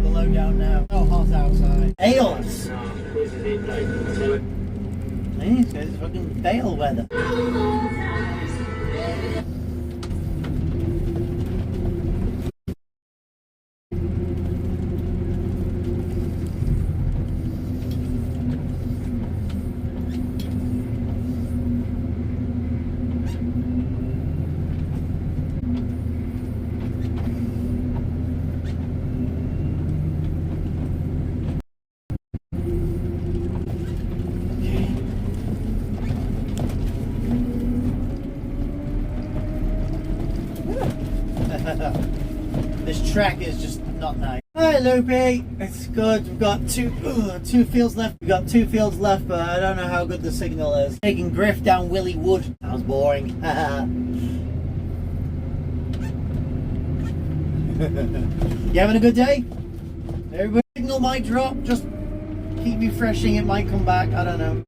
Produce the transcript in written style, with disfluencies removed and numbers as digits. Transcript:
the lowdown now. So hot outside. Bales! Hey, so it's fucking Bale weather. This track is just not nice. Hi Loopy, it's good. We've got two fields left. We've got 2 fields left, but I don't know how good the signal is. Taking Griff down Willie Wood. That was boring. You having a good day? Everybody, signal might drop. Just keep refreshing. It might come back. I don't know.